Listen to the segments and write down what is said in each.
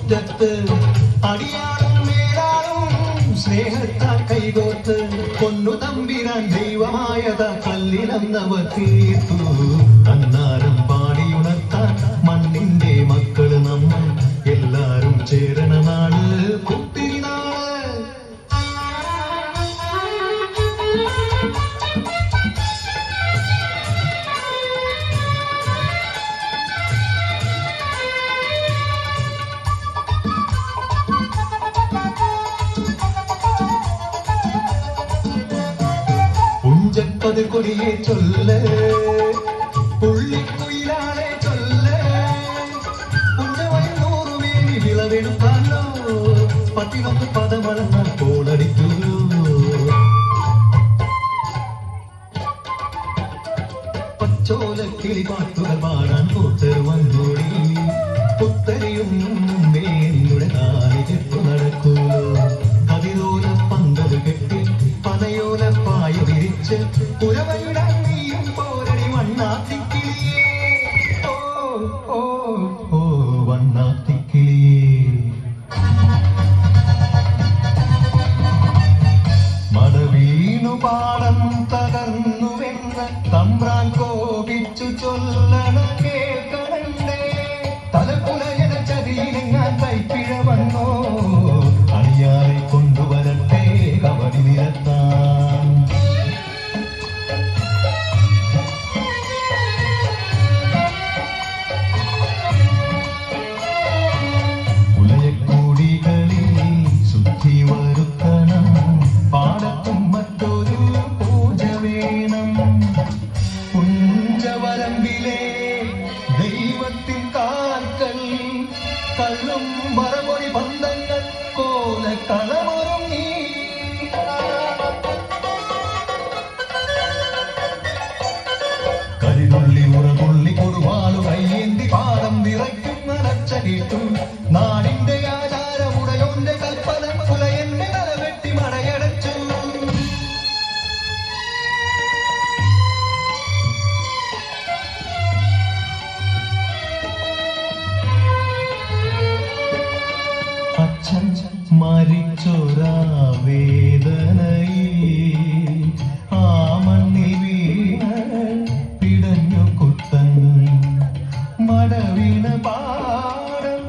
മുറ്റത്ത് അടിയാളും മേലാളും സ്നേഹത്താൽ കൈകോർത്ത് പൊന്നു തമ്പിരാൻ ദൈവമായത കല്ലിലന്നവർ തീർത്തു. അന്നാരം പാടിയുണർത്താൻ മണ്ണിന്റെ മക്കള് നമ്മൾ എല്ലാരും ചേരണ നാട് പുത്തിരിനാട്. പുഞ്ചപ്പത് കൊടിയെ ചൊല്ല് പുള്ളിക്കുയിലാളെ ചൊല്ല് പുഞ്ചവയന്നൂറുമേനി വിളവെടുക്കാനോ 11 പദമളന്നാൽ കോളടിക്കൂ. പച്ചോല കിളിപാട്ടുകൾ പാടാൻ കൂട്ടർ വന്നോടി പുത്തരിയും മേനുടെ കാലി കെട്ടു നടക്കൂലോ. കതിരോല പന്തത് കെട്ടി പനയോല പായ വിരിച്ച് പുരവയിടാൻ നീയും പോരടി വണ്ണാത്തിക്കിളിയേ. ഓ ഓ ഓ വണ്ണാത്തിക്കിളിയേ. മടവീണു പാടം തകർന്നുവെന്ന് തമ്പ്രാൻ കോപിച്ചു ചൊല്ലണ കേൾക്കണേ. തലപ്പുലയന ചതിയിലെങ്ങാൻ കൈപ്പിഴ വന്നോ അണിയാറെ കൊണ്ടുവരട്ടെ കബടി നിരത്താൻ. ഉലയക്കൂടികളിൽ ശുദ്ധി വരുത്തണം പാടത്തും മറ്റൊരു പൂജ വേണം. പുഞ്ചവരമ്പിലെ ദൈവത്തിൻ കാൽക്കൽ കള്ളും മറമൊഴി ബന്ധങ്ങൾ കോല കളമൊരുങ്ങി. കരിതുള്ളി ഉറതുള്ളി കൊടുവാളു കയ്യേന്തി പാദം നിറയ്ക്കുന്ന ലക്ഷ കേട്ടു. നാടിന്റെ ആചാരമുടയോന്റെ കൽപ്പന പുലയന്റെ തലവെട്ടി മടയടച്ചു. അച്ഛൻ മരിച്ചൊരാ വേദനയിൽ ആ മണ്ണിൽ വീണ പിടഞ്ഞു കുത്തൻ. മടവീണ പാടം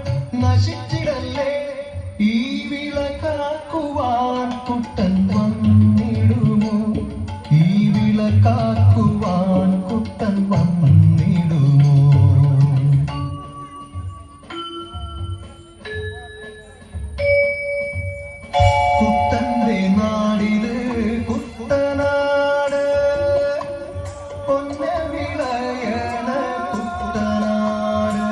നശിച്ചിടല്ലേ ഈ വിള കാക്കുവാൻ കുട്ടൻ വന്നിടുമോ. ഈ വിള കാക്കുവാൻ കുട്ടൻ വന്നിടുമോ. കുട്ടന്റെ നാടിത് കുട്ടനാട് പൊന്ന വിളയണ കുട്ടനാട്.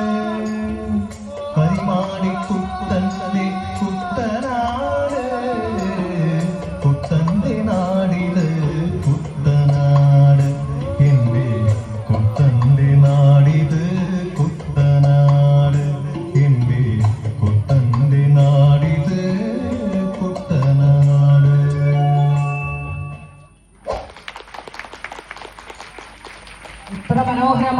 കരിമാടി കുട്ടന്റെ കുട്ടനാട് കുട്ടന്റെ നാടിത് കുട്ടനാട്. എന്റെ കുട്ടന്റെ നാടിത് കുട്ടനാട്. എന്റെ കുട്ടന്റെ നാടിത് കുട്ടനാട്. ഇത്ര മനോഹരമായി